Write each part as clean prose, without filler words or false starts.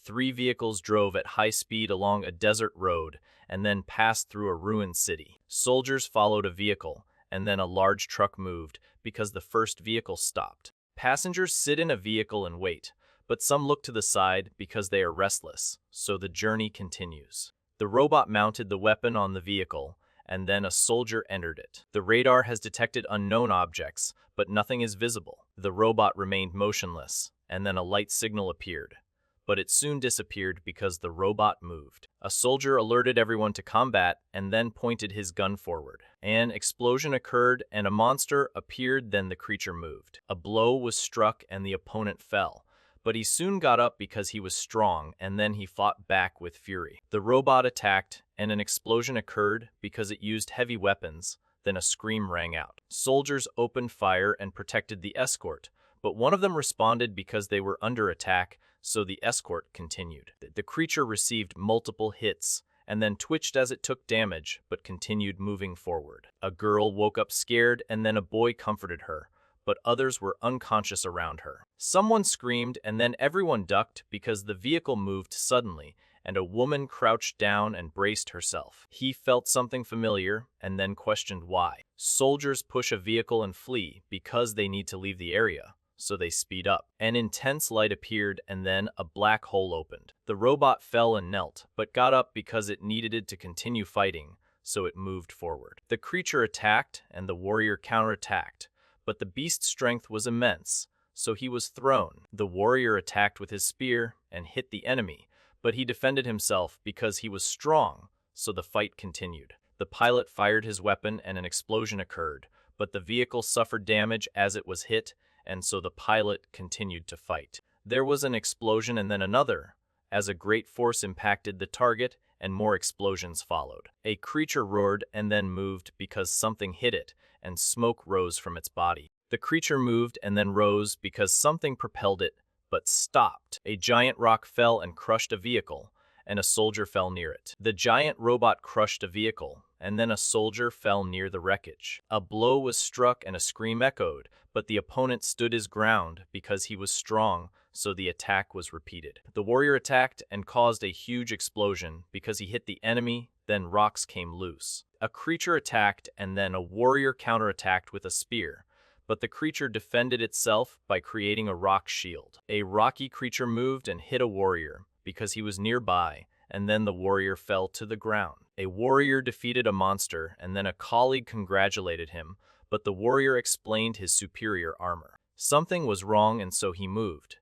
Three vehicles drove at high speed along a desert road and then passed through a ruined city. Soldiers followed a vehicle, and then a large truck moved because the first vehicle stopped. Passengers sit in a vehicle and wait, but some look to the side because they are restless, so the journey continues. The robot mounted the weapon on the vehicle, and then a soldier entered it. The radar has detected unknown objects, but nothing is visible. The robot remained motionless, and then a light signal appeared. But it soon disappeared because the robot moved. A soldier alerted everyone to combat and then pointed his gun forward. An explosion occurred and a monster appeared, then the creature moved. A blow was struck and the opponent fell. But he soon got up because he was strong, and then he fought back with fury. The robot attacked, and an explosion occurred because it used heavy weapons. Then a scream rang out. Soldiers opened fire and protected the escort, but one of them responded because they were under attack, so the escort continued. The creature received multiple hits, and then twitched as it took damage, but continued moving forward. A girl woke up scared, and then a boy comforted her, but others were unconscious around her. Someone screamed, and then everyone ducked because the vehicle moved suddenly, and a woman crouched down and braced herself. He felt something familiar, and then questioned why. Soldiers push a vehicle and flee because they need to leave the area, so they speed up. An intense light appeared, and then a black hole opened. The robot fell and knelt, but got up because it needed to continue fighting, so it moved forward. The creature attacked, and the warrior counterattacked. But the beast's strength was immense, so he was thrown. The warrior attacked with his spear and hit the enemy, but he defended himself because he was strong, so the fight continued. The pilot fired his weapon and an explosion occurred, but the vehicle suffered damage as it was hit, and so the pilot continued to fight. There was an explosion and then another, as a great force impacted the target and more explosions followed. A creature roared and then moved because something hit it, and smoke rose from its body. The creature moved and then rose because something propelled it, but stopped. A giant rock fell and crushed a vehicle, and a soldier fell near it. The giant robot crushed a vehicle, and then a soldier fell near the wreckage. A blow was struck and a scream echoed, but the opponent stood his ground because he was strong, so the attack was repeated. The warrior attacked and caused a huge explosion because he hit the enemy, then rocks came loose. A creature attacked, and then a warrior counterattacked with a spear, but the creature defended itself by creating a rock shield. A rocky creature moved and hit a warrior because he was nearby, and then the warrior fell to the ground. A warrior defeated a monster, and then a colleague congratulated him, but the warrior explained his superior armor. Something was wrong, and so he moved.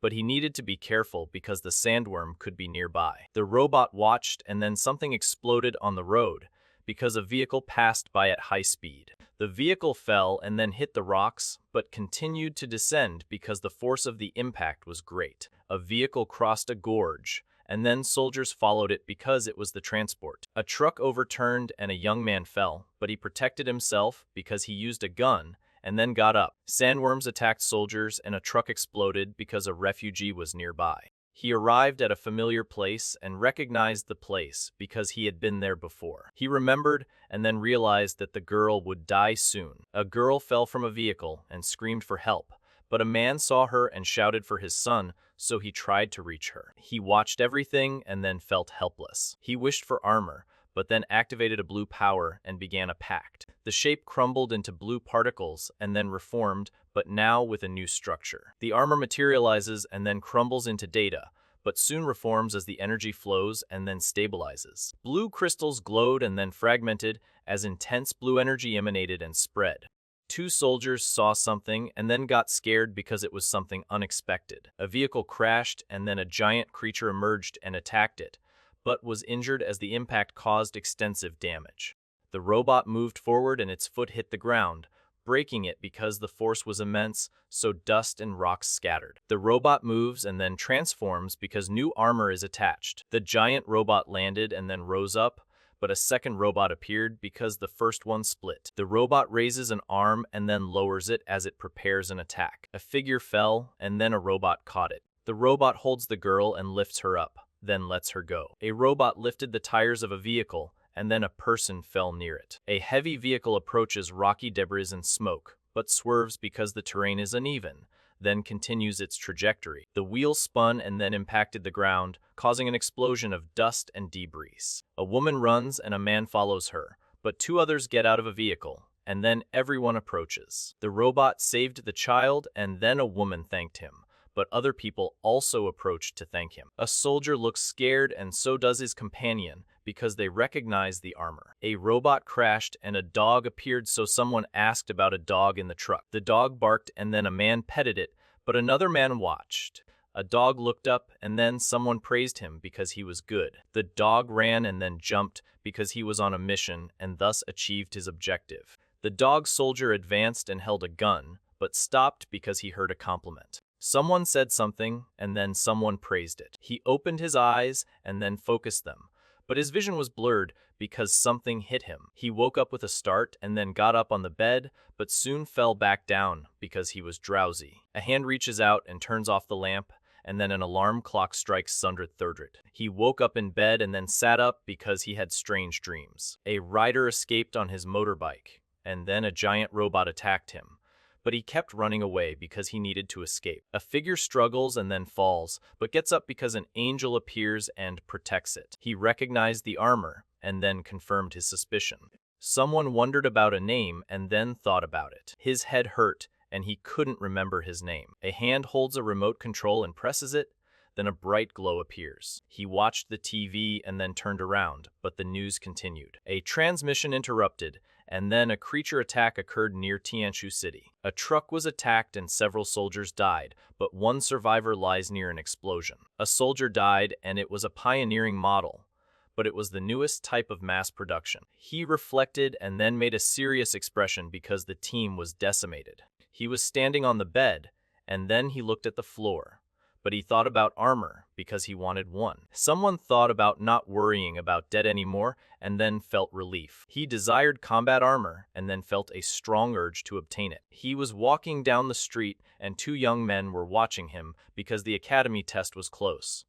But he needed to be careful because the sandworm could be nearby. The robot watched, and then something exploded on the road because a vehicle passed by at high speed. The vehicle fell and then hit the rocks, but continued to descend because the force of the impact was great. A vehicle crossed a gorge, and then soldiers followed it because it was the transport. A truck overturned and a young man fell, but he protected himself because he used a gun and then got up. Sandworms attacked soldiers and a truck exploded because a refugee was nearby. He arrived at a familiar place and recognized the place because he had been there before. He remembered and then realized that the girl would die soon. A girl fell from a vehicle and screamed for help, but a man saw her and shouted for his son, so he tried to reach her. He watched everything and then felt helpless. He wished for armor, but then activated a blue power and began a pact. The shape crumbled into blue particles and then reformed, but now with a new structure. The armor materializes and then crumbles into data, but soon reforms as the energy flows and then stabilizes. Blue crystals glowed and then fragmented as intense blue energy emanated and spread. Two soldiers saw something and then got scared because it was something unexpected. A vehicle crashed and then a giant creature emerged and attacked it, but was injured as the impact caused extensive damage. The robot moved forward and its foot hit the ground, breaking it because the force was immense, so dust and rocks scattered. The robot moves and then transforms because new armor is attached. The giant robot landed and then rose up, but a second robot appeared because the first one split. The robot raises an arm and then lowers it as it prepares an attack. A figure fell, and then a robot caught it. The robot holds the girl and lifts her up, then lets her go. A robot lifted the tires of a vehicle, and then a person fell near it. A heavy vehicle approaches rocky debris and smoke, but swerves because the terrain is uneven. then continues its trajectory. The wheel spun and then impacted the ground, causing an explosion of dust and debris. A woman runs and a man follows her, but two others get out of a vehicle, and then everyone approaches. The robot saved the child, and then a woman thanked him, but other people also approached to thank him. A soldier looks scared, and so does his companion, because they recognize the armor. A robot crashed and a dog appeared, so someone asked about a dog in the truck. The dog barked and then a man petted it, but another man watched. A dog looked up and then someone praised him because he was good. The dog ran and then jumped because he was on a mission and thus achieved his objective. The dog soldier advanced and held a gun, but stopped because he heard a compliment. Someone said something and then someone praised it. He opened his eyes and then focused them, but his vision was blurred because something hit him. He woke up with a start and then got up on the bed, but soon fell back down because he was drowsy. A hand reaches out and turns off the lamp, and then an alarm clock strikes 130. He woke up in bed and then sat up because he had strange dreams. A rider escaped on his motorbike, and then a giant robot attacked him. But he kept running away because he needed to escape. A figure struggles and then falls, but gets up because an angel appears and protects it. He recognized the armor and then confirmed his suspicion. Someone wondered about a name and then thought about it. His head hurt and he couldn't remember his name. A hand holds a remote control and presses it, then a bright glow appears. He watched the TV and then turned around, but the news continued. A transmission interrupted, and then a creature attack occurred near Tianshu City. A truck was attacked and several soldiers died, but one survivor lies near an explosion. A soldier died and it was a pioneering model, but it was the newest type of mass production. He reflected and then made a serious expression because the team was decimated. He was standing on the bed, and then he looked at the floor. But he thought about armor because he wanted one. Someone thought about not worrying about debt anymore and then felt relief. He desired combat armor and then felt a strong urge to obtain it. He was walking down the street and two young men were watching him because the academy test was close.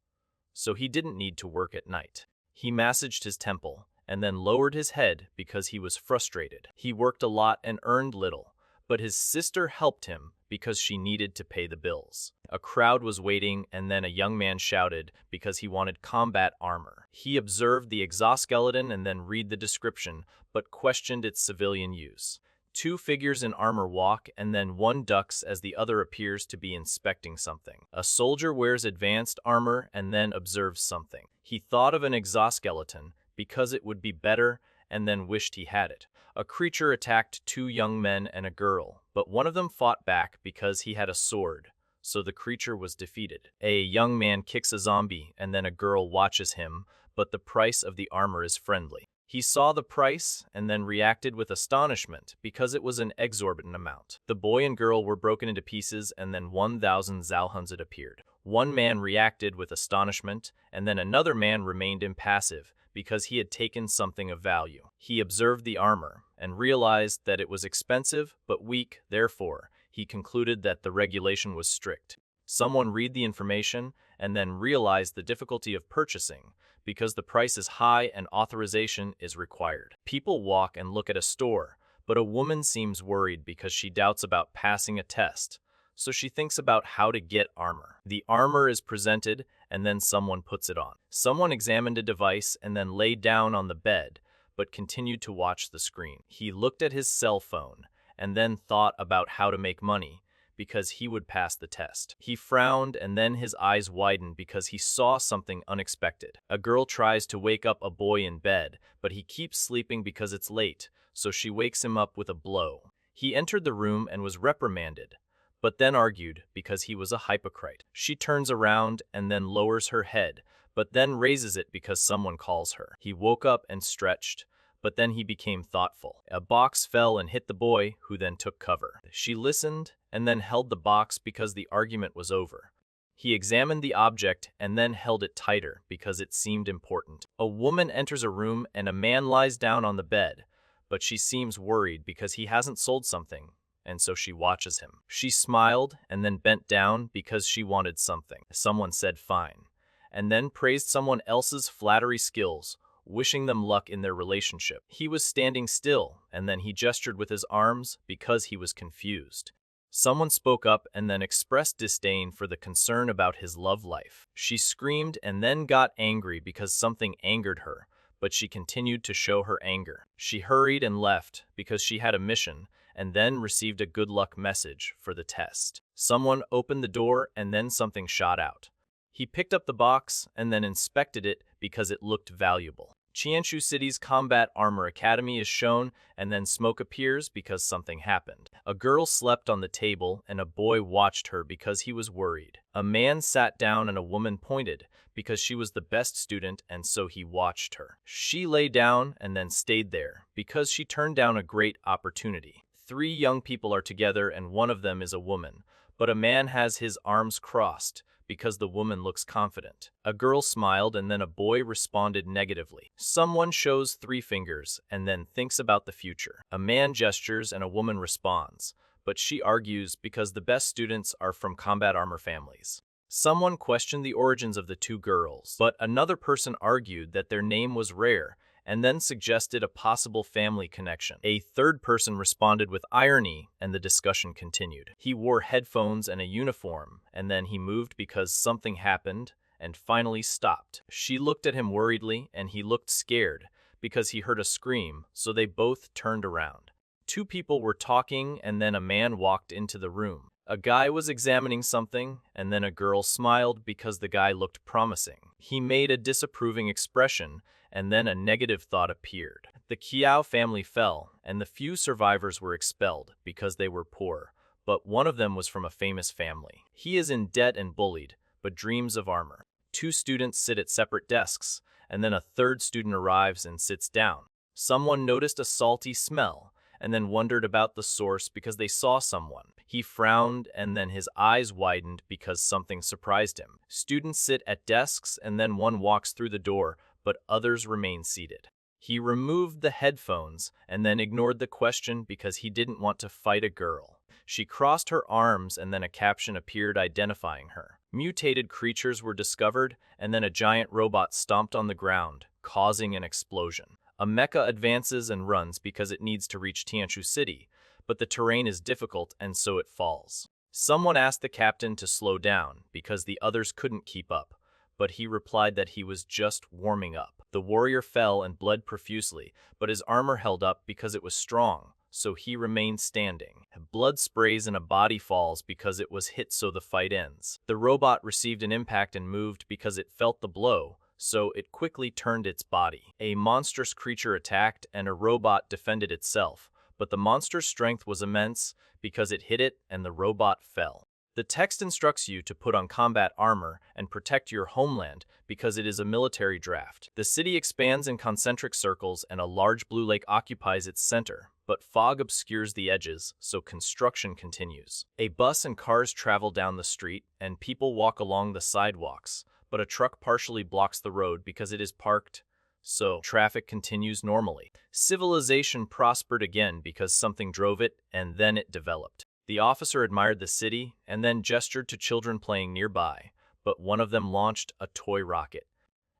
So he didn't need to work at night. He massaged his temple and then lowered his head because he was frustrated. He worked a lot and earned little, but his sister helped him because she needed to pay the bills. A crowd was waiting and then a young man shouted because he wanted combat armor. He observed the exoskeleton and then read the description, but questioned its civilian use. Two figures in armor walk and then one ducks as the other appears to be inspecting something. A soldier wears advanced armor and then observes something. He thought of an exoskeleton because it would be better and then wished he had it. A creature attacked two young men and a girl, but one of them fought back because he had a sword, so the creature was defeated. A young man kicks a zombie and then a girl watches him, but the price of the armor is friendly. He saw the price and then reacted with astonishment because it was an exorbitant amount. The boy and girl were broken into pieces and then 1,000 Zalhunzit appeared. One man reacted with astonishment and then another man remained impassive because he had taken something of value. He observed the armor and realized that it was expensive but weak, therefore, he concluded that the regulation was strict. Someone read the information and then realized the difficulty of purchasing because the price is high and authorization is required. People walk and look at a store, but a woman seems worried because she doubts about passing a test, so she thinks about how to get armor. The armor is presented and then someone puts it on. Someone examined a device and then lay down on the bed, but continued to watch the screen. He looked at his cell phone and then thought about how to make money because he would pass the test. He frowned and then his eyes widened because he saw something unexpected. A girl tries to wake up a boy in bed, but he keeps sleeping because it's late, so she wakes him up with a blow. He entered the room and was reprimanded, but then argued because he was a hypocrite. She turns around and then lowers her head, but then raises it because someone calls her. He woke up and stretched, but then he became thoughtful. A box fell and hit the boy, who then took cover. She listened and then held the box because the argument was over. He examined the object and then held it tighter because it seemed important. A woman enters a room and a man lies down on the bed, but she seems worried because he hasn't sold something, and so she watches him. She smiled and then bent down because she wanted something. Someone said fine, and then praised someone else's flattery skills, wishing them luck in their relationship. He was standing still, and then he gestured with his arms because he was confused. Someone spoke up and then expressed disdain for the concern about his love life. She screamed and then got angry because something angered her, but she continued to show her anger. She hurried and left because she had a mission, and then received a good luck message for the test. Someone opened the door and then something shot out. He picked up the box and then inspected it because it looked valuable. Qianshu City's Combat Armor Academy is shown, and then smoke appears because something happened. A girl slept on the table, and a boy watched her because he was worried. A man sat down and a woman pointed because she was the best student, and so he watched her. She lay down and then stayed there because she turned down a great opportunity. 3 young people are together and one of them is a woman, but a man has his arms crossed because the woman looks confident. A girl smiled and then a boy responded negatively. Someone shows 3 fingers and then thinks about the future. A man gestures and a woman responds, but she argues because the best students are from combat armor families. Someone questioned the origins of the 2 girls, but another person argued that their name was rare and then suggested a possible family connection. A third person responded with irony, and the discussion continued. He wore headphones and a uniform, and then he moved because something happened, and finally stopped. She looked at him worriedly, and he looked scared because he heard a scream, so they both turned around. 2 people were talking, and then a man walked into the room. A guy was examining something, and then a girl smiled because the guy looked promising. He made a disapproving expression, and then a negative thought appeared. The Qiao family fell, and the few survivors were expelled because they were poor, but one of them was from a famous family. He is in debt and bullied, but dreams of armor. 2 students sit at separate desks, and then a third student arrives and sits down. Someone noticed a salty smell, and then wondered about the source because they saw someone. He frowned, and then his eyes widened because something surprised him. Students sit at desks, and then one walks through the door, but others remain seated. He removed the headphones and then ignored the question because he didn't want to fight a girl. She crossed her arms and then a caption appeared identifying her. Mutated creatures were discovered, and then a giant robot stomped on the ground, causing an explosion. A mecha advances and runs because it needs to reach Tianshu City, but the terrain is difficult and so it falls. Someone asked the captain to slow down because the others couldn't keep up, but he replied that he was just warming up. The warrior fell and bled profusely, but his armor held up because it was strong, so he remained standing. Blood sprays and a body falls because it was hit, so the fight ends. The robot received an impact and moved because it felt the blow, so it quickly turned its body. A monstrous creature attacked and a robot defended itself, but the monster's strength was immense because it hit it and the robot fell. The text instructs you to put on combat armor and protect your homeland because it is a military draft. The city expands in concentric circles and a large blue lake occupies its center, but fog obscures the edges, so construction continues. A bus and cars travel down the street and people walk along the sidewalks, but a truck partially blocks the road because it is parked, so traffic continues normally. Civilization prospered again because something drove it and then it developed. The officer admired the city and then gestured to children playing nearby, but one of them launched a toy rocket.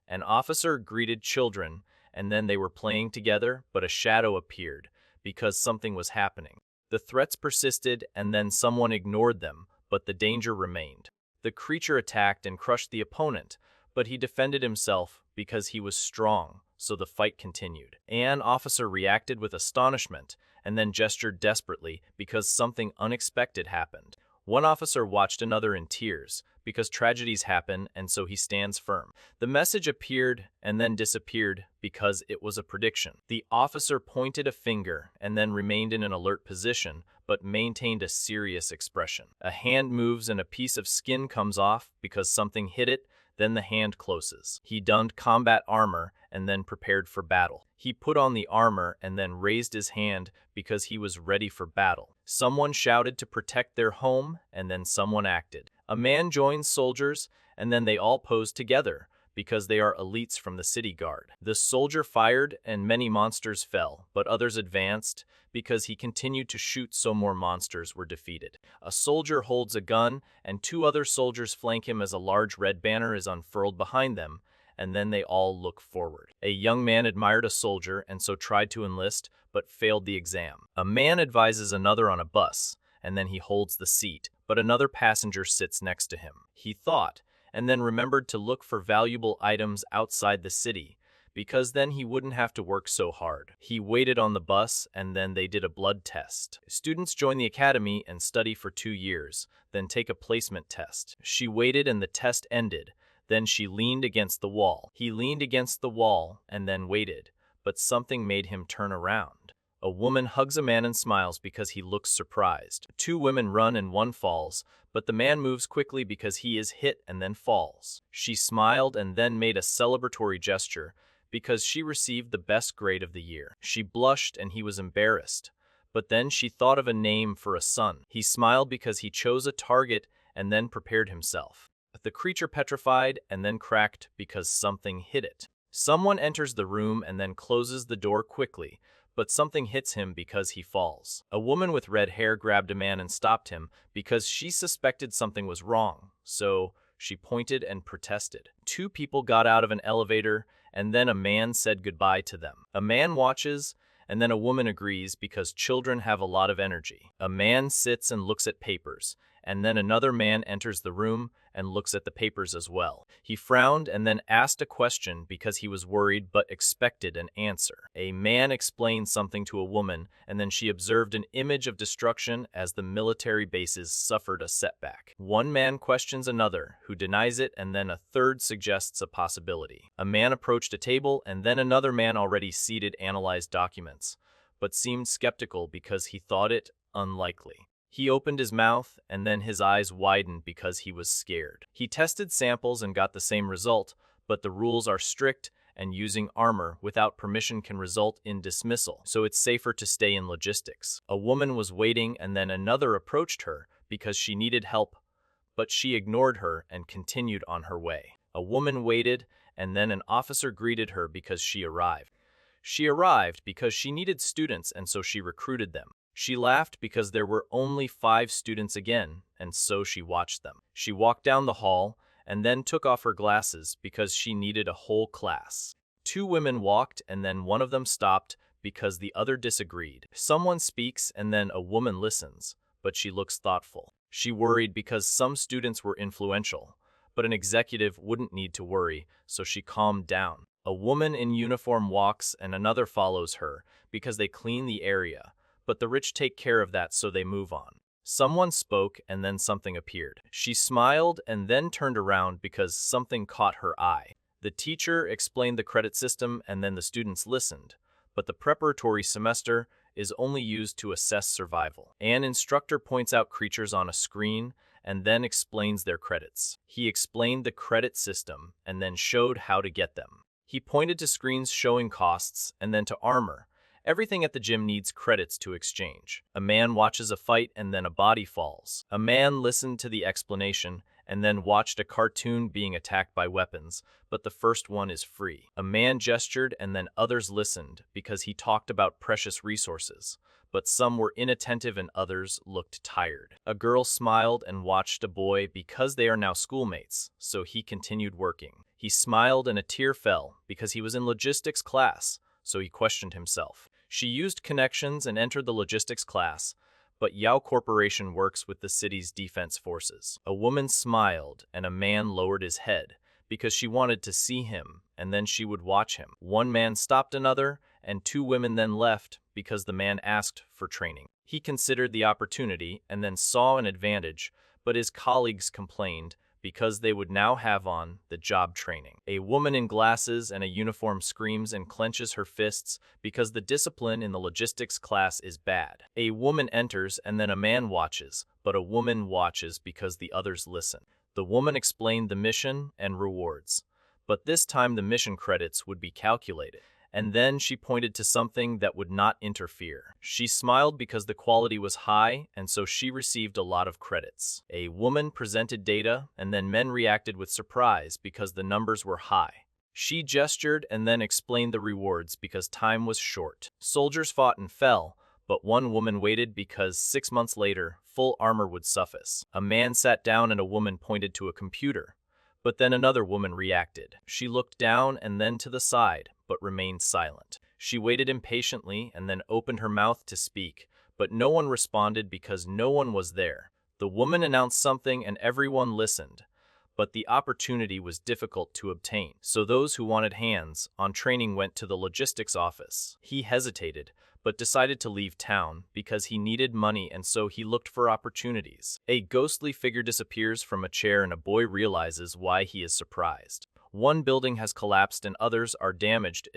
An officer greeted children, and then they were playing together, but a shadow appeared because something was happening. The threats persisted, and then someone ignored them, but the danger remained. The creature attacked and crushed the opponent, but he defended himself because he was strong, so the fight continued. An officer reacted with astonishment and then gestured desperately because something unexpected happened. One officer watched another in tears because tragedies happen, and so he stands firm. The message appeared and then disappeared because it was a prediction. The officer pointed a finger and then remained in an alert position, but maintained a serious expression. A hand moves and a piece of skin comes off because something hit it, then the hand closes. He donned combat armor and then prepared for battle. He put on the armor and then raised his hand because he was ready for battle. Someone shouted to protect their home, and then someone acted. A man joined soldiers, and then they all posed together because they are elites from the city guard. The soldier fired and many monsters fell, but others advanced because he continued to shoot, so more monsters were defeated. A soldier holds a gun and 2 other soldiers flank him as a large red banner is unfurled behind them, and then they all look forward. A young man admired a soldier and so tried to enlist, but failed the exam. A man advises another on a bus, and then he holds the seat, but another passenger sits next to him. He thought, and then remembered to look for valuable items outside the city, because then he wouldn't have to work so hard. He waited on the bus, and then they did a blood test. Students join the academy and study for 2 years, then take a placement test. She waited and the test ended. Then she leaned against the wall. He leaned against the wall and then waited, but something made him turn around. A woman hugs a man and smiles because he looks surprised. 2 women run and one falls, but the man moves quickly because he is hit and then falls. She smiled and then made a celebratory gesture because she received the best grade of the year. She blushed and he was embarrassed, but then she thought of a name for a son. He smiled because he chose a target and then prepared himself. The creature petrified and then cracked because something hit it. Someone enters the room and then closes the door quickly, but something hits him because he falls. A woman with red hair grabbed a man and stopped him because she suspected something was wrong, so she pointed and protested. 2 people got out of an elevator and then a man said goodbye to them. A man watches and then a woman agrees because children have a lot of energy. A man sits and looks at papers, and then another man enters the room and looks at the papers as well. He frowned and then asked a question because he was worried but expected an answer. A man explained something to a woman, and then she observed an image of destruction as the military bases suffered a setback. One man questions another, who denies it, and then a third suggests a possibility. A man approached a table, and then another man already seated analyzed documents, but seemed skeptical because he thought it unlikely. He opened his mouth, and then his eyes widened because he was scared. He tested samples and got the same result, but the rules are strict, and using armor without permission can result in dismissal, so it's safer to stay in logistics. A woman was waiting, and then another approached her because she needed help, but she ignored her and continued on her way. A woman waited, and then an officer greeted her because she arrived. She arrived because she needed students, and so she recruited them. She laughed because there were only 5 students again, and so she watched them. She walked down the hall and then took off her glasses because she needed a whole class. 2 women walked and then one of them stopped because the other disagreed. Someone speaks and then a woman listens, but she looks thoughtful. She worried because some students were influential, but an executive wouldn't need to worry, so she calmed down. A woman in uniform walks and another follows her because they clean the area. But the rich take care of that, so they move on. Someone spoke and then something appeared. She smiled and then turned around because something caught her eye. The teacher explained the credit system and then the students listened, but the preparatory semester is only used to assess survival. An instructor points out creatures on a screen and then explains their credits. He explained the credit system and then showed how to get them. He pointed to screens showing costs and then to armor. Everything at the gym needs credits to exchange. A man watches a fight and then a body falls. A man listened to the explanation and then watched a cartoon being attacked by weapons, but the first one is free. A man gestured and then others listened because he talked about precious resources, but some were inattentive and others looked tired. A girl smiled and watched a boy because they are now schoolmates, so he continued working. He smiled and a tear fell because he was in logistics class, so he questioned himself. She used connections and entered the logistics class, but Yao Corporation works with the city's defense forces. A woman smiled and a man lowered his head because she wanted to see him, and then she would watch him. One man stopped another, and 2 women then left because the man asked for training. He considered the opportunity and then saw an advantage, but his colleagues complained because they would now have on the job training. A woman in glasses and a uniform screams and clenches her fists because the discipline in the logistics class is bad. A woman enters and then a man watches, but a woman watches because the others listen. The woman explained the mission and rewards, but this time the mission credits would be calculated. And then she pointed to something that would not interfere. She smiled because the quality was high, and so she received a lot of credits. A woman presented data, and then men reacted with surprise because the numbers were high. She gestured and then explained the rewards because time was short. Soldiers fought and fell, but one woman waited because 6 months later, full armor would suffice. A man sat down and a woman pointed to a computer. But then another woman reacted. She looked down and then to the side, but remained silent. She waited impatiently and then opened her mouth to speak, but no one responded because no one was there. The woman announced something and everyone listened, but the opportunity was difficult to obtain. So those who wanted hands-on training went to the logistics office. He hesitated, but decided to leave town because he needed money, and so he looked for opportunities. A ghostly figure disappears from a chair and a boy realizes why he is surprised. One building has collapsed and others are damaged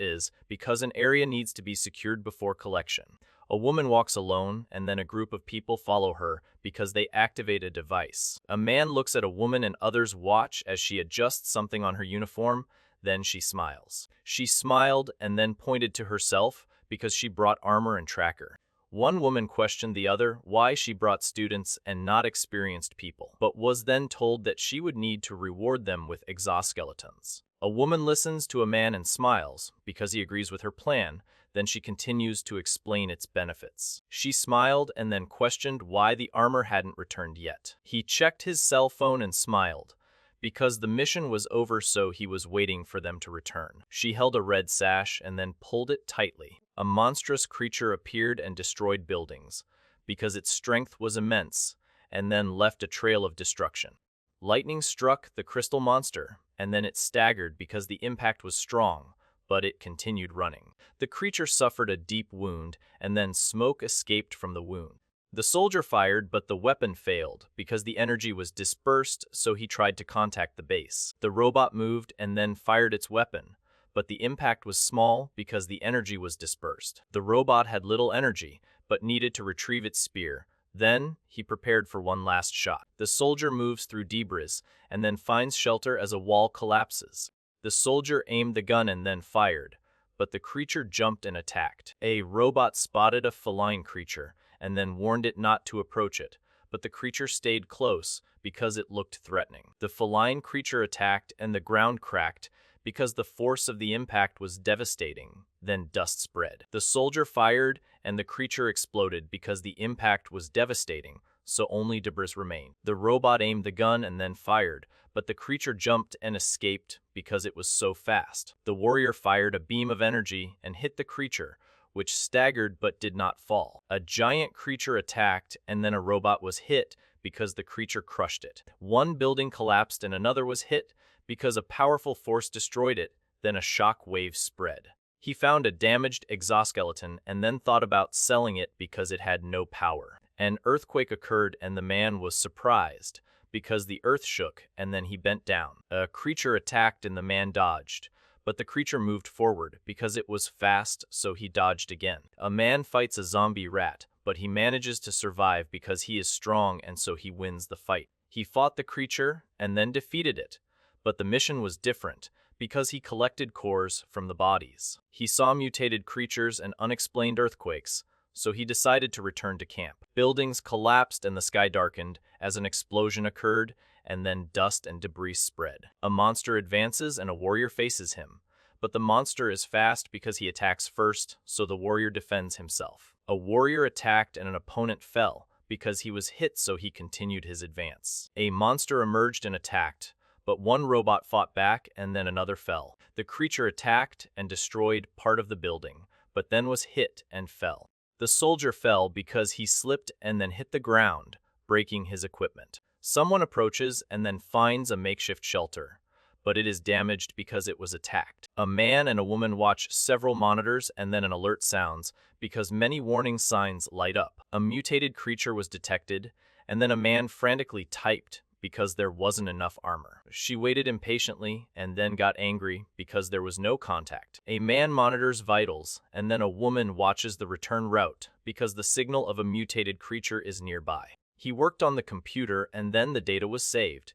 because an area needs to be secured before collection. A woman walks alone, and then a group of people follow her because they activate a device. A man looks at a woman and others watch as she adjusts something on her uniform. Then she smiles. She smiled and then pointed to herself because she brought armor and tracker. One woman questioned the other why she brought students and not experienced people, but was then told that she would need to reward them with exoskeletons. A woman listens to a man and smiles because he agrees with her plan. Then she continues to explain its benefits. She smiled and then questioned why the armor hadn't returned yet. He checked his cell phone and smiled because the mission was over, so he was waiting for them to return. She held a red sash and then pulled it tightly. A monstrous creature appeared and destroyed buildings because its strength was immense, and then left a trail of destruction. Lightning struck the crystal monster, and then it staggered because the impact was strong, but it continued running. The creature suffered a deep wound, and then smoke escaped from the wound. The soldier fired, but the weapon failed because the energy was dispersed, so he tried to contact the base. The robot moved and then fired its weapon, but the impact was small because the energy was dispersed. The robot had little energy, but needed to retrieve its spear. Then, he prepared for one last shot. The soldier moves through debris and then finds shelter as a wall collapses. The soldier aimed the gun and then fired, but the creature jumped and attacked. A robot spotted a feline creature and then warned it not to approach it, but the creature stayed close because it looked threatening. The feline creature attacked and the ground cracked because the force of the impact was devastating. Then dust spread. The soldier fired and the creature exploded because the impact was devastating, so only debris remained. The robot aimed the gun and then fired, but the creature jumped and escaped because it was so fast. The warrior fired a beam of energy and hit the creature, which staggered but did not fall. A giant creature attacked and then a robot was hit because the creature crushed it. One building collapsed and another was hit because a powerful force destroyed it. Then a shock wave spread. He found a damaged exoskeleton and then thought about selling it because it had no power. An earthquake occurred and the man was surprised because the earth shook and then he bent down. A creature attacked and the man dodged, but the creature moved forward because it was fast, so he dodged again. A man fights a zombie rat, but he manages to survive because he is strong, and so he wins the fight. He fought the creature and then defeated it, but the mission was different because he collected cores from the bodies. He saw mutated creatures and unexplained earthquakes, so he decided to return to camp. Buildings collapsed and the sky darkened as an explosion occurred, and then dust and debris spread. A monster advances and a warrior faces him, but the monster is fast because he attacks first, so the warrior defends himself. A warrior attacked and an opponent fell because he was hit, so he continued his advance. A monster emerged and attacked, but one robot fought back and then another fell. The creature attacked and destroyed part of the building, but then was hit and fell. The soldier fell because he slipped and then hit the ground, breaking his equipment. Someone approaches and then finds a makeshift shelter, but it is damaged because it was attacked. A man and a woman watch several monitors and then an alert sounds because many warning signs light up. A mutated creature was detected, and then a man frantically typed because there wasn't enough armor. She waited impatiently and then got angry because there was no contact. A man monitors vitals, and then a woman watches the return route because the signal of a mutated creature is nearby. He worked on the computer and then the data was saved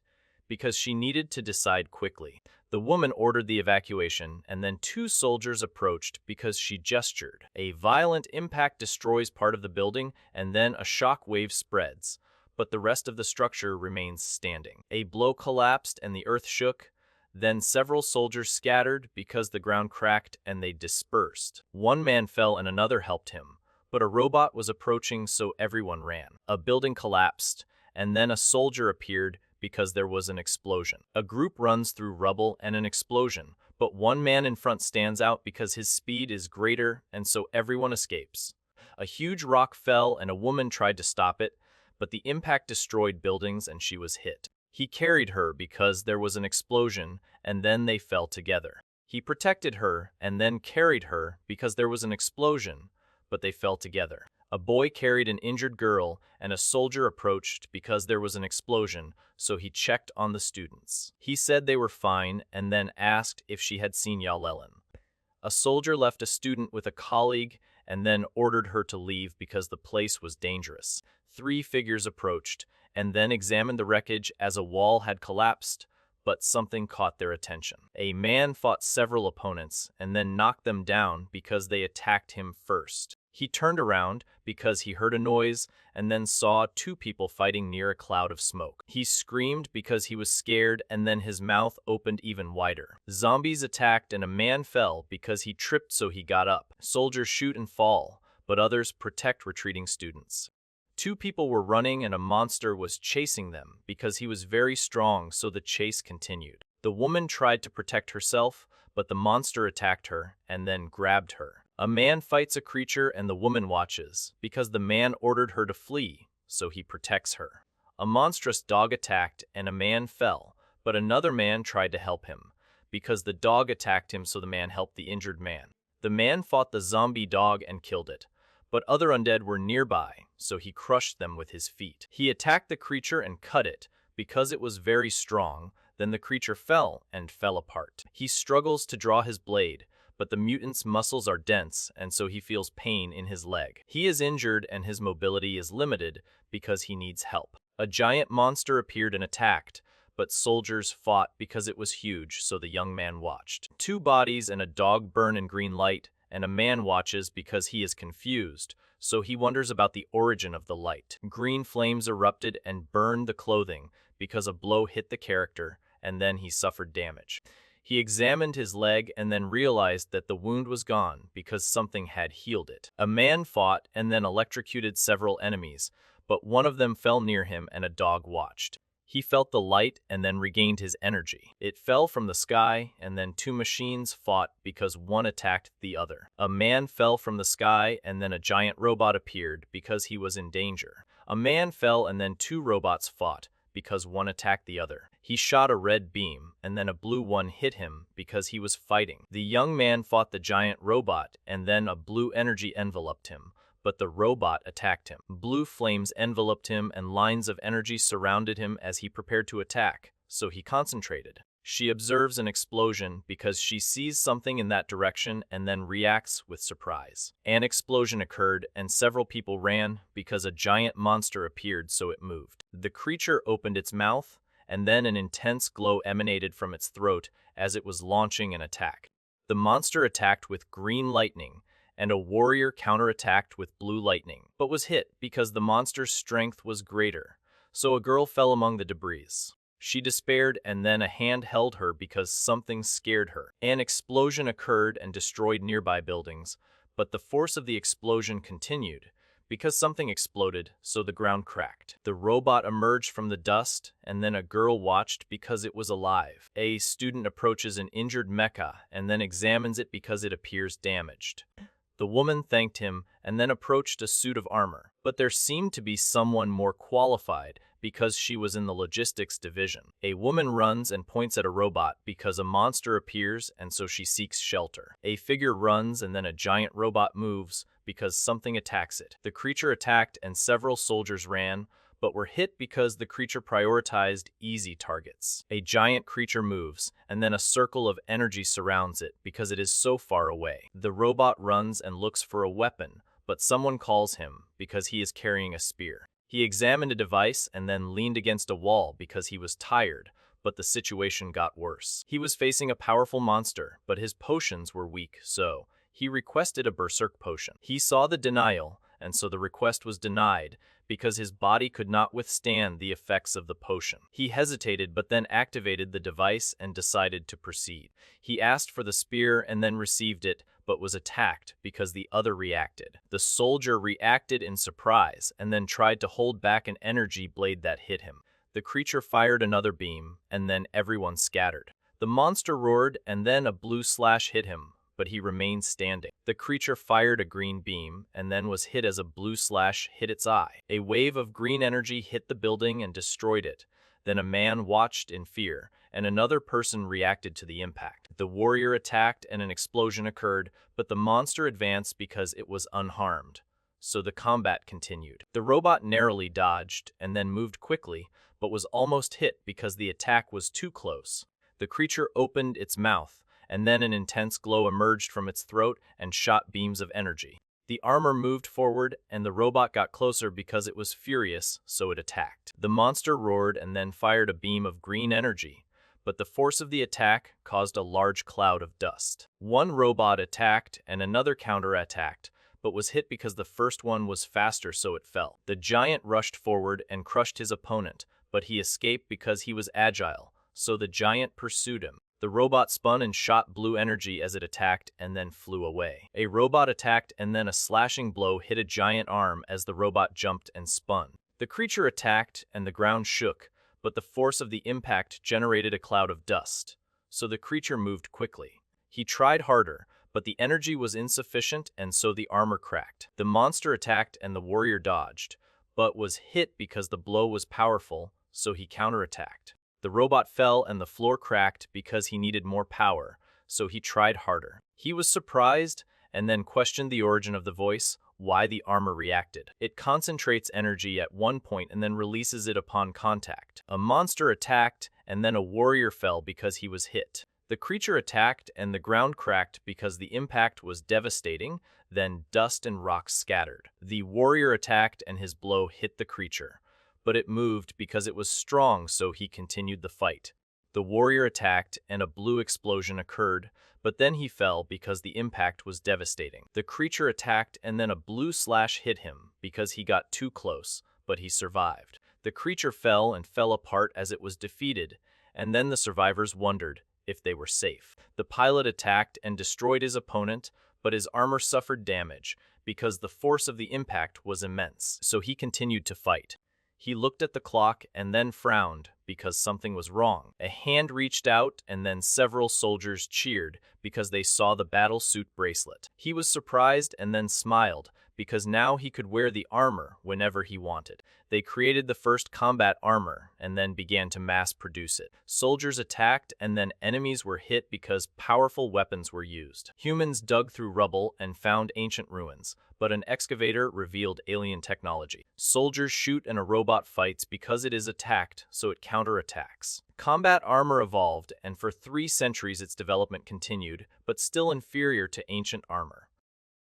because she needed to decide quickly. The woman ordered the evacuation and then two soldiers approached because she gestured. A violent impact destroys part of the building and then a shock wave spreads, but the rest of the structure remains standing. A blow collapsed and the earth shook. Then several soldiers scattered because the ground cracked and they dispersed. One man fell and another helped him, but a robot was approaching, so everyone ran. A building collapsed, and then a soldier appeared because there was an explosion. A group runs through rubble and an explosion, but one man in front stands out because his speed is greater, and so everyone escapes. A huge rock fell and a woman tried to stop it, but the impact destroyed buildings and she was hit. He carried her because there was an explosion and then they fell together. He protected her and then carried her because there was an explosion, but they fell together. A boy carried an injured girl and a soldier approached because there was an explosion, so he checked on the students. He said they were fine and then asked if she had seen Yahello. A soldier left a student with a colleague and then ordered her to leave because the place was dangerous. 3 figures approached and then examined the wreckage as a wall had collapsed, but something caught their attention. A man fought several opponents and then knocked them down because they attacked him first. He turned around because he heard a noise and then saw 2 people fighting near a cloud of smoke. He screamed because he was scared and then his mouth opened even wider. Zombies attacked and a man fell because he tripped, so he got up. Soldiers shoot and fall, but others protect retreating students. 2 people were running and a monster was chasing them because he was very strong, so the chase continued. The woman tried to protect herself, but the monster attacked her and then grabbed her. A man fights a creature and the woman watches because the man ordered her to flee, so he protects her. A monstrous dog attacked and a man fell, but another man tried to help him because the dog attacked him, so the man helped the injured man. The man fought the zombie dog and killed it, but other undead were nearby, so he crushed them with his feet. He attacked the creature and cut it because it was very strong. Then the creature fell and fell apart. He struggles to draw his blade, but the mutant's muscles are dense and so he feels pain in his leg. He is injured and his mobility is limited because he needs help. A giant monster appeared and attacked, but soldiers fought because it was huge, so the young man watched. 2 bodies and a dog burn in green light, and a man watches because he is confused, so he wonders about the origin of the light. Green flames erupted and burned the clothing because a blow hit the character, and then he suffered damage. He examined his leg and then realized that the wound was gone because something had healed it. A man fought and then electrocuted several enemies, but one of them fell near him and a dog watched. He felt the light and then regained his energy. It fell from the sky, and then 2 machines fought because one attacked the other. A man fell from the sky, and then a giant robot appeared because he was in danger. A man fell, and then 2 robots fought because one attacked the other. He shot a red beam, and then a blue one hit him because he was fighting. The young man fought the giant robot, and then a blue energy enveloped him, but the robot attacked him. Blue flames enveloped him and lines of energy surrounded him as he prepared to attack, so he concentrated. She observes an explosion because she sees something in that direction and then reacts with surprise. An explosion occurred and several people ran because a giant monster appeared, so it moved. The creature opened its mouth, and then an intense glow emanated from its throat as it was launching an attack. The monster attacked with green lightning, and a warrior counterattacked with blue lightning, but was hit because the monster's strength was greater, so a girl fell among the debris. She despaired and then a hand held her because something scared her. An explosion occurred and destroyed nearby buildings, but the force of the explosion continued because something exploded, so the ground cracked. The robot emerged from the dust, and then a girl watched because it was alive. A student approaches an injured mecha and then examines it because it appears damaged. The woman thanked him and then approached a suit of armor, but there seemed to be someone more qualified because she was in the logistics division. A woman runs and points at a robot because a monster appears and so she seeks shelter. A figure runs and then a giant robot moves because something attacks it. The creature attacked and several soldiers ran, but were hit because the creature prioritized easy targets. A giant creature moves, and then a circle of energy surrounds it because it is so far away. The robot runs and looks for a weapon, but someone calls him because he is carrying a spear. He examined a device and then leaned against a wall because he was tired, but the situation got worse. He was facing a powerful monster, but his potions were weak, so he requested a berserk potion. He saw the denial, and so the request was denied because his body could not withstand the effects of the potion. He hesitated but then activated the device and decided to proceed. He asked for the spear and then received it, but was attacked because the other reacted. The soldier reacted in surprise and then tried to hold back an energy blade that hit him. The creature fired another beam, and then everyone scattered. The monster roared and then a blue slash hit him, but he remained standing. The creature fired a green beam and then was hit as a blue slash hit its eye. A wave of green energy hit the building and destroyed it. Then a man watched in fear, and another person reacted to the impact. The warrior attacked and an explosion occurred, but the monster advanced because it was unharmed. So the combat continued. The robot narrowly dodged and then moved quickly, but was almost hit because the attack was too close. The creature opened its mouth, and then an intense glow emerged from its throat and shot beams of energy. The armor moved forward, and the robot got closer because it was furious, so it attacked. The monster roared and then fired a beam of green energy, but the force of the attack caused a large cloud of dust. One robot attacked and another counterattacked, but was hit because the first one was faster, so it fell. The giant rushed forward and crushed his opponent, but he escaped because he was agile, so the giant pursued him. The robot spun and shot blue energy as it attacked and then flew away. A robot attacked and then a slashing blow hit a giant arm as the robot jumped and spun. The creature attacked and the ground shook, but the force of the impact generated a cloud of dust, so the creature moved quickly. He tried harder, but the energy was insufficient and so the armor cracked. The monster attacked and the warrior dodged, but was hit because the blow was powerful, so he counterattacked. The robot fell and the floor cracked because he needed more power, so he tried harder. He was surprised and then questioned the origin of the voice, why the armor reacted. It concentrates energy at one point and then releases it upon contact. A monster attacked and then a warrior fell because he was hit. The creature attacked and the ground cracked because the impact was devastating, then dust and rocks scattered. The warrior attacked and his blow hit the creature, but it moved because it was strong, so he continued the fight. The warrior attacked and a blue explosion occurred, but then he fell because the impact was devastating. The creature attacked and then a blue slash hit him because he got too close, but he survived. The creature fell and fell apart as it was defeated, and then the survivors wondered if they were safe. The pilot attacked and destroyed his opponent, but his armor suffered damage because the force of the impact was immense, so he continued to fight. He looked at the clock and then frowned because something was wrong. A hand reached out and then several soldiers cheered because they saw the battle suit bracelet. He was surprised and then smiled because now he could wear the armor whenever he wanted. They created the first combat armor and then began to mass produce it. Soldiers attacked and then enemies were hit because powerful weapons were used. Humans dug through rubble and found ancient ruins, but an excavator revealed alien technology. Soldiers shoot and a robot fights because it is attacked, so it counterattacks. Combat armor evolved, and for 3 centuries its development continued, but still inferior to ancient armor.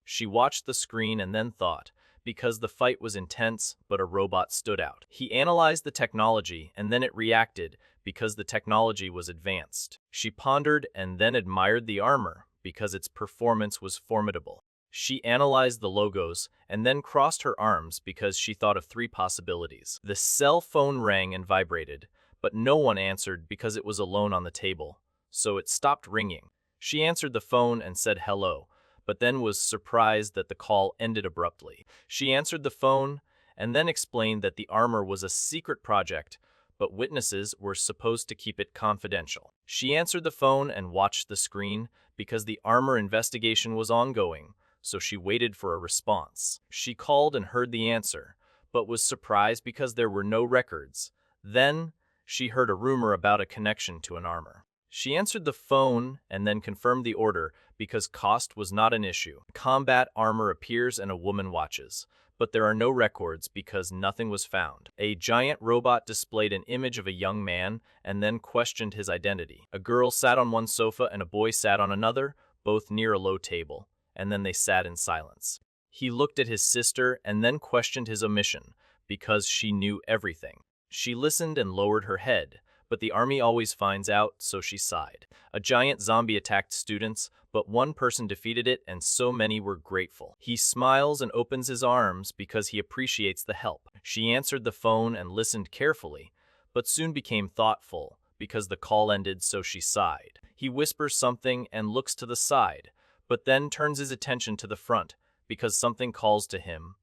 She watched the screen and then thought, because the fight was intense, but a robot stood out. He analyzed the technology and then it reacted because the technology was advanced. She pondered and then admired the armor because its performance was formidable. She analyzed the logos and then crossed her arms because she thought of 3 possibilities. The cell phone rang and vibrated, but no one answered because it was alone on the table, so it stopped ringing. She answered the phone and said hello, but then was surprised that the call ended abruptly. She answered the phone and then explained that the armor was a secret project, but witnesses were supposed to keep it confidential. She answered the phone and watched the screen because the armor investigation was ongoing, so she waited for a response. She called and heard the answer, but was surprised because there were no records. Then, she heard a rumor about a connection to an armor. She answered the phone and then confirmed the order because cost was not an issue. Combat armor appears and a woman watches, but there are no records because nothing was found. A giant robot displayed an image of a young man and then questioned his identity. A girl sat on one sofa and a boy sat on another, both near a low table, and then they sat in silence. He looked at his sister and then questioned his omission because she knew everything. She listened and lowered her head, but the army always finds out, so she sighed. A giant zombie attacked students, but one person defeated it and so many were grateful. He smiles and opens his arms because he appreciates the help. She answered the phone and listened carefully, but soon became thoughtful because the call ended, so she sighed. He whispers something and looks to the side, but then turns his attention to the front because something calls to him.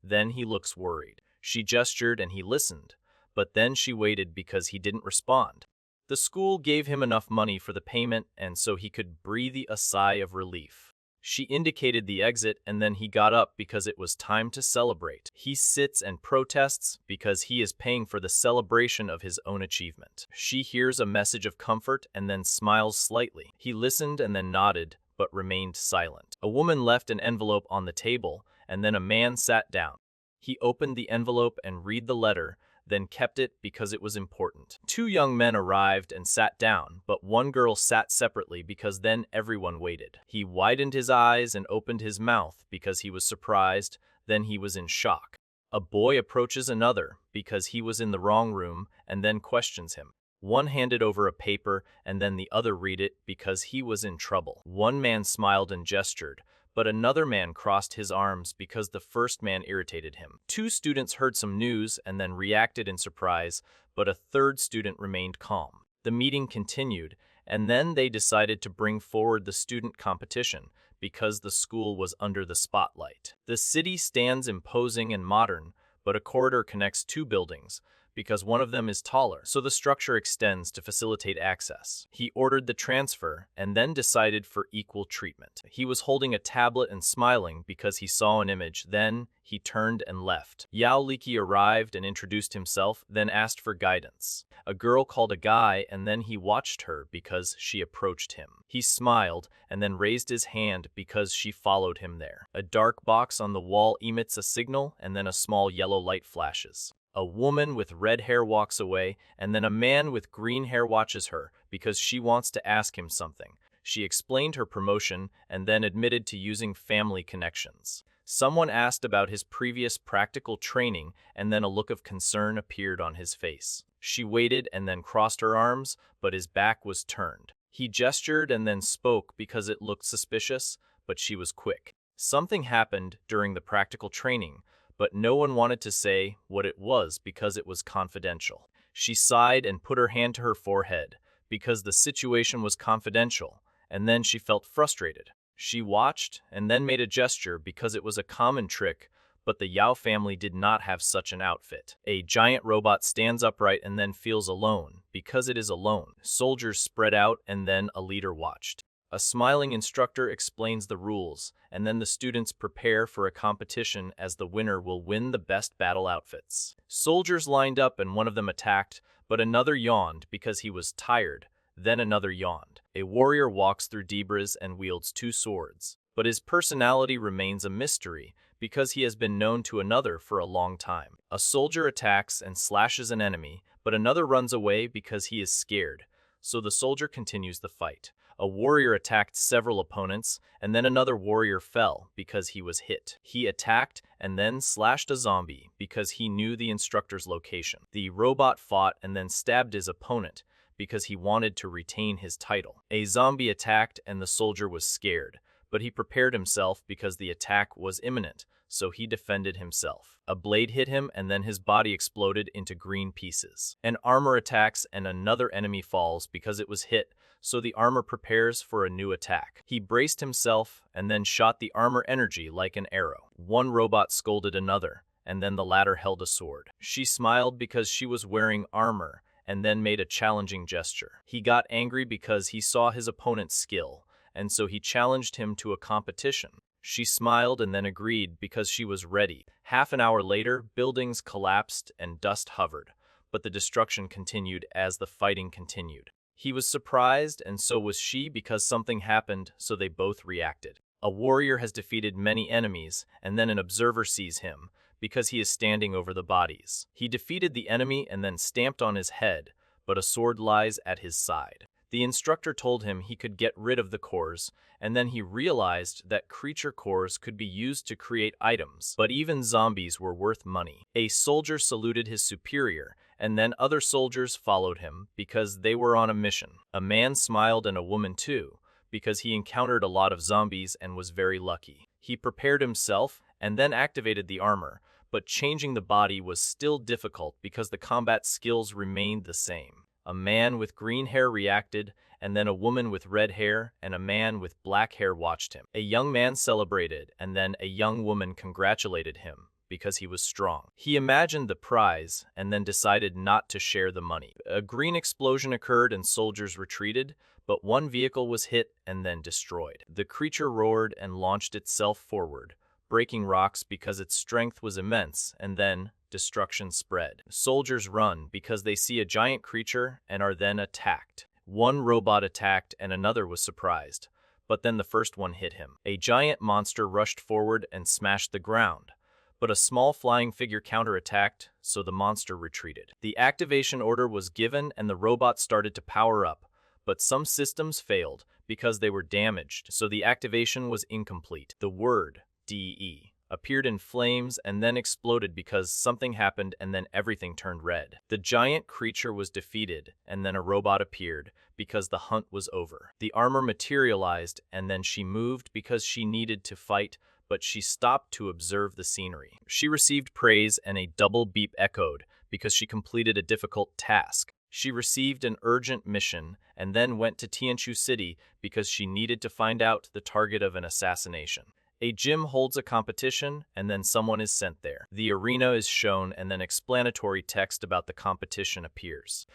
Then he looks worried. She gestured and he listened, but then she waited because he didn't respond. The school gave him enough money for the payment, and so he could breathe a sigh of relief. She indicated the exit, and then he got up because it was time to celebrate. He sits and protests because he is paying for the celebration of his own achievement. She hears a message of comfort and then smiles slightly. He listened and then nodded, but remained silent. A woman left an envelope on the table, and then a man sat down. He opened the envelope and read the letter, then kept it because it was important. Two young men arrived and sat down, but one girl sat separately because then everyone waited. He widened his eyes and opened his mouth because he was surprised, then he was in shock. A boy approaches another because he was in the wrong room and then questions him. One handed over a paper and then the other read it because he was in trouble. One man smiled and gestured, but another man crossed his arms because the first man irritated him. Two students heard some news and then reacted in surprise, but a third student remained calm. The meeting continued, and then they decided to bring forward the student competition because the school was under the spotlight. The city stands imposing and modern, but a corridor connects two buildings, because one of them is taller, so the structure extends to facilitate access. He ordered the transfer and then decided for equal treatment. He was holding a tablet and smiling because he saw an image. Then he turned and left. Yahello arrived and introduced himself, then asked for guidance. A girl called a guy, and then he watched her because she approached him. He smiled and then raised his hand because she followed him there. A dark box on the wall emits a signal, and then a small yellow light flashes. A woman with red hair walks away, and then a man with green hair watches her because she wants to ask him something. She explained her promotion and then admitted to using family connections. Someone asked about his previous practical training, and then a look of concern appeared on his face. She waited and then crossed her arms, but his back was turned. He gestured and then spoke because it looked suspicious, but she was quick. Something happened during the practical training, but no one wanted to say what it was because it was confidential. She sighed and put her hand to her forehead because the situation was confidential, and then she felt frustrated. She watched and then made a gesture because it was a common trick, but the Yao family did not have such an outfit. A giant robot stands upright and then feels alone because it is alone. Soldiers spread out and then a leader watched. A smiling instructor explains the rules, and then the students prepare for a competition as the winner will win the best battle outfits. Soldiers lined up and one of them attacked, but another yawned because he was tired. Then another yawned. A warrior walks through Debris and wields two swords, but his personality remains a mystery because he has been known to another for a long time. A soldier attacks and slashes an enemy, but another runs away because he is scared, so the soldier continues the fight. A warrior attacked several opponents, and then another warrior fell because he was hit. He attacked and then slashed a zombie because he knew the instructor's location. The robot fought and then stabbed his opponent because he wanted to retain his title. A zombie attacked and the soldier was scared, but he prepared himself because the attack was imminent, so he defended himself. A blade hit him and then his body exploded into green pieces. An armor attacks and another enemy falls because it was hit, so the armor prepares for a new attack. He braced himself and then shot the armor energy like an arrow. One robot scolded another, and then the latter held a sword. She smiled because she was wearing armor and then made a challenging gesture. He got angry because he saw his opponent's skill, and so he challenged him to a competition. She smiled and then agreed because she was ready. Half an hour later, buildings collapsed and dust hovered, but the destruction continued as the fighting continued. He was surprised, and so was she because something happened, so they both reacted. A warrior has defeated many enemies, and then an observer sees him because he is standing over the bodies. He defeated the enemy and then stamped on his head, but a sword lies at his side. The instructor told him he could get rid of the cores, and then he realized that creature cores could be used to create items, but even zombies were worth money. A soldier saluted his superior, and then other soldiers followed him because they were on a mission. A man smiled and a woman too, because he encountered a lot of zombies and was very lucky. He prepared himself and then activated the armor, but changing the body was still difficult because the combat skills remained the same. A man with green hair reacted, and then a woman with red hair and a man with black hair watched him. A young man celebrated, and then a young woman congratulated him because he was strong. He imagined the prize and then decided not to share the money. A green explosion occurred and soldiers retreated, but one vehicle was hit and then destroyed. The creature roared and launched itself forward, breaking rocks because its strength was immense, and then destruction spread. Soldiers run because they see a giant creature and are then attacked. One robot attacked and another was surprised, but then the first one hit him. A giant monster rushed forward and smashed the ground, but a small flying figure counterattacked, so the monster retreated. The activation order was given and the robot started to power up, but some systems failed because they were damaged, so the activation was incomplete. The word DE appeared in flames and then exploded because something happened and then everything turned red. The giant creature was defeated and then a robot appeared because the hunt was over. The armor materialized and then she moved because she needed to fight, but she stopped to observe the scenery. She received praise and a double beep echoed because she completed a difficult task. She received an urgent mission and then went to Tianchu City because she needed to find out the target of an assassination. A gym holds a competition and then someone is sent there. The arena is shown and then explanatory text about the competition appears.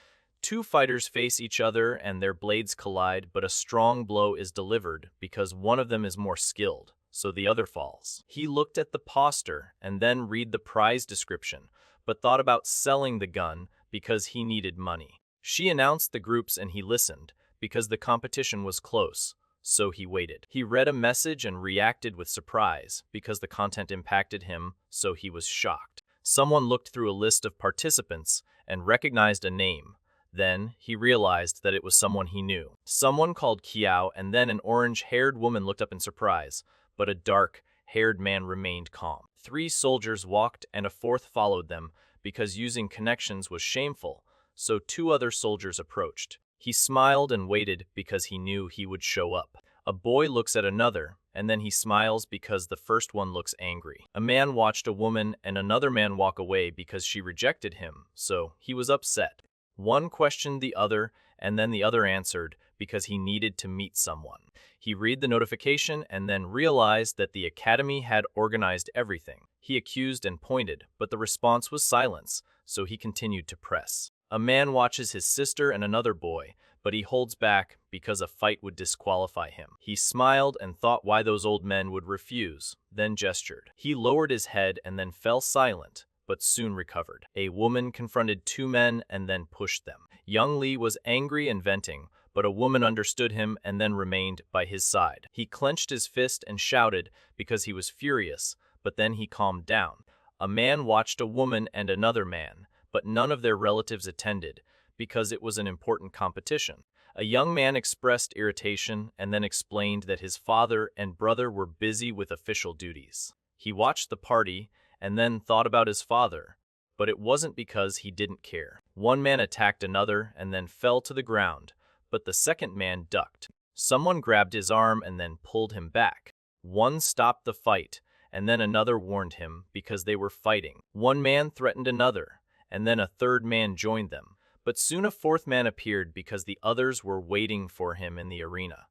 Two fighters face each other and their blades collide, but a strong blow is delivered because one of them is more skilled, so the other falls. He looked at the poster and then read the prize description, but thought about selling the gun because he needed money. She announced the groups and he listened because the competition was close, so he waited. He read a message and reacted with surprise because the content impacted him, so he was shocked. Someone looked through a list of participants and recognized a name. Then he realized that it was someone he knew. Someone called Kiao, and then an orange-haired woman looked up in surprise, but a dark-haired man remained calm. 3 soldiers walked and a 4th followed them because using connections was shameful, so 2 other soldiers approached. He smiled and waited because he knew he would show up. A boy looks at another, and then he smiles because the first one looks angry. A man watched a woman and another man walk away because she rejected him, so he was upset. One questioned the other, and then the other answered because he needed to meet someone. He read the notification and then realized that the academy had organized everything. He accused and pointed, but the response was silence, so he continued to press. A man watches his sister and another boy, but he holds back because a fight would disqualify him. He smiled and thought why those old men would refuse, then gestured. He lowered his head and then fell silent, but soon recovered. A woman confronted 2 men and then pushed them. Young Lee was angry and venting, but a woman understood him and then remained by his side. He clenched his fist and shouted because he was furious, but then he calmed down. A man watched a woman and another man, but none of their relatives attended because it was an important competition. A young man expressed irritation and then explained that his father and brother were busy with official duties. He watched the party and then thought about his father, but it wasn't because he didn't care. One man attacked another and then fell to the ground, but the second man ducked. Someone grabbed his arm and then pulled him back. One stopped the fight, and then another warned him because they were fighting. One man threatened another, and then a third man joined them. But soon a 4th man appeared because the others were waiting for him in the arena.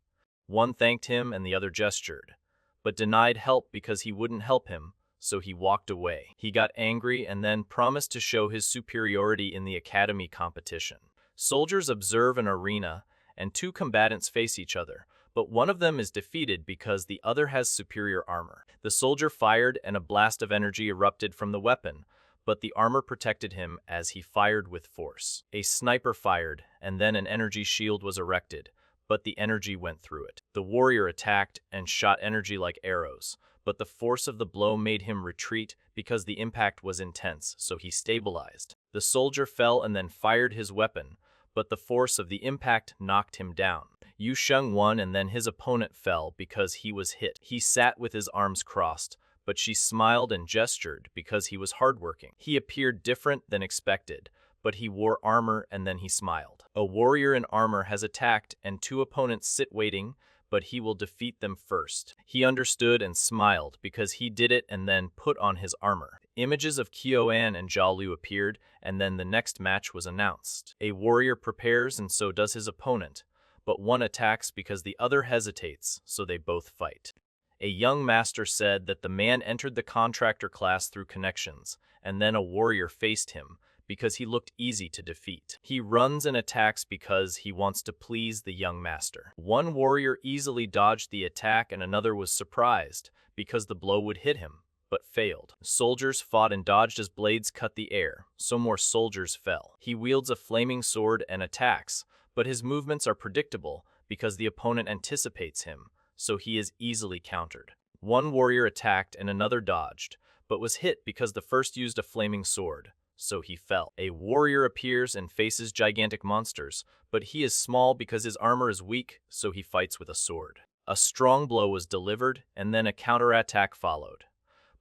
One thanked him and the other gestured, but denied help because he wouldn't help him, so he walked away. He got angry and then promised to show his superiority in the academy competition. Soldiers observe an arena, and 2 combatants face each other, but one of them is defeated because the other has superior armor. The soldier fired and a blast of energy erupted from the weapon, but the armor protected him as he fired with force. A sniper fired, and then an energy shield was erected, but the energy went through it. The warrior attacked and shot energy like arrows, but the force of the blow made him retreat because the impact was intense, so he stabilized. The soldier fell and then fired his weapon, but the force of the impact knocked him down. Yu Sheng won and then his opponent fell because he was hit. He sat with his arms crossed, but she smiled and gestured because he was hardworking. He appeared different than expected, but he wore armor and then he smiled. A warrior in armor has attacked and 2 opponents sit waiting, but he will defeat them first. He understood and smiled because he did it and then put on his armor. Images of Kyoan and Jialu appeared, and then the next match was announced. A warrior prepares and so does his opponent, but one attacks because the other hesitates, so they both fight. A young master said that the man entered the contractor class through connections, and then a warrior faced him because he looked easy to defeat. He runs and attacks because he wants to please the young master. One warrior easily dodged the attack and another was surprised because the blow would hit him, but failed. Soldiers fought and dodged as blades cut the air, so more soldiers fell. He wields a flaming sword and attacks, but his movements are predictable because the opponent anticipates him, so he is easily countered. One warrior attacked and another dodged, but was hit because the first used a flaming sword, so he fell. A warrior appears and faces gigantic monsters, but he is small because his armor is weak, so he fights with a sword. A strong blow was delivered, and then a counterattack followed.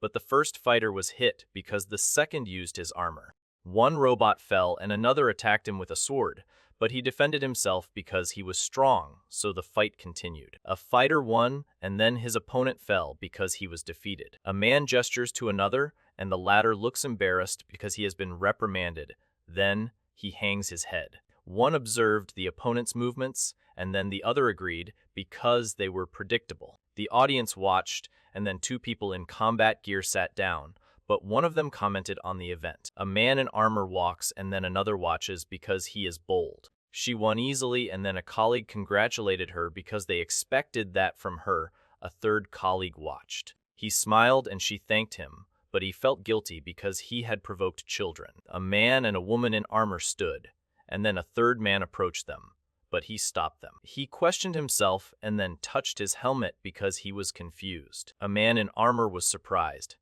But the first fighter was hit because the second used his armor. One robot fell and another attacked him with a sword, but he defended himself because he was strong, so the fight continued. A fighter won, and then his opponent fell because he was defeated. A man gestures to another, and the latter looks embarrassed because he has been reprimanded. Then he hangs his head. One observed the opponent's movements, and then the other agreed because they were predictable. The audience watched, and then two people in combat gear sat down, but one of them commented on the event. A man in armor walks and then another watches because he is bold. She won easily, and then a colleague congratulated her because they expected that from her. A third colleague watched. He smiled and she thanked him, but he felt guilty because he had provoked children. A man and a woman in armor stood, and then a third man approached them, but he stopped them. He questioned himself and then touched his helmet because he was confused. A man in armor was surprised,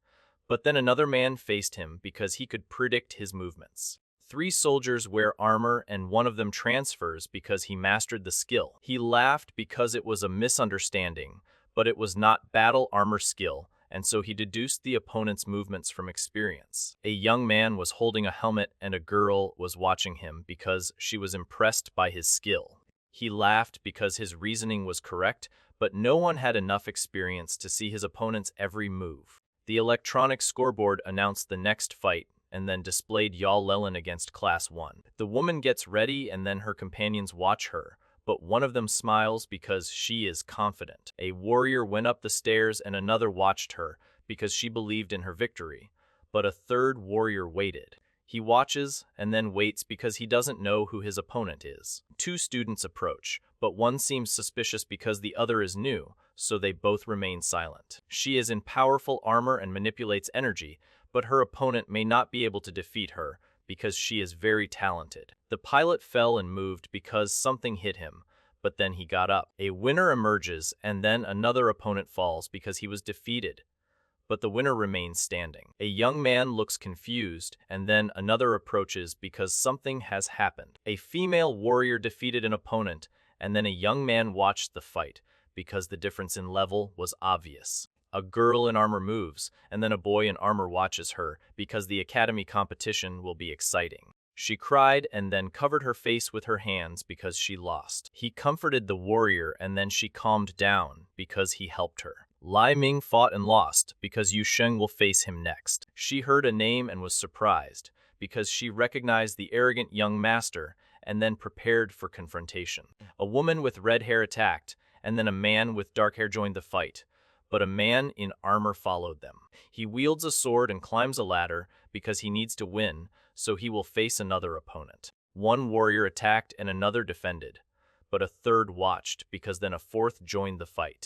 but then another man faced him because he could predict his movements. 3 soldiers wear armor and one of them transfers because he mastered the skill. He laughed because it was a misunderstanding, but it was not battle armor skill, and so he deduced the opponent's movements from experience. A young man was holding a helmet and a girl was watching him because she was impressed by his skill. He laughed because his reasoning was correct, but no one had enough experience to see his opponent's every move. The electronic scoreboard announced the next fight and then displayed Yahello against Class 1. The woman gets ready and then her companions watch her, but one of them smiles because she is confident. A warrior went up the stairs and another watched her because she believed in her victory, but a third warrior waited. He watches and then waits because he doesn't know who his opponent is. 2 students approach, but one seems suspicious because the other is new, so they both remain silent. She is in powerful armor and manipulates energy, but her opponent may not be able to defeat her because she is very talented. The pilot fell and moved because something hit him, but then he got up. A winner emerges and then another opponent falls because he was defeated, but the winner remains standing. A young man looks confused, and then another approaches because something has happened. A female warrior defeated an opponent, and then a young man watched the fight because the difference in level was obvious. A girl in armor moves, and then a boy in armor watches her because the academy competition will be exciting. She cried and then covered her face with her hands because she lost. He comforted the warrior and then she calmed down because he helped her. Lai Ming fought and lost because Yu Sheng will face him next. She heard a name and was surprised because she recognized the arrogant young master and then prepared for confrontation. A woman with red hair attacked, and then a man with dark hair joined the fight, but a man in armor followed them. He wields a sword and climbs a ladder because he needs to win, so he will face another opponent. One warrior attacked and another defended, but a third watched because then a fourth joined the fight.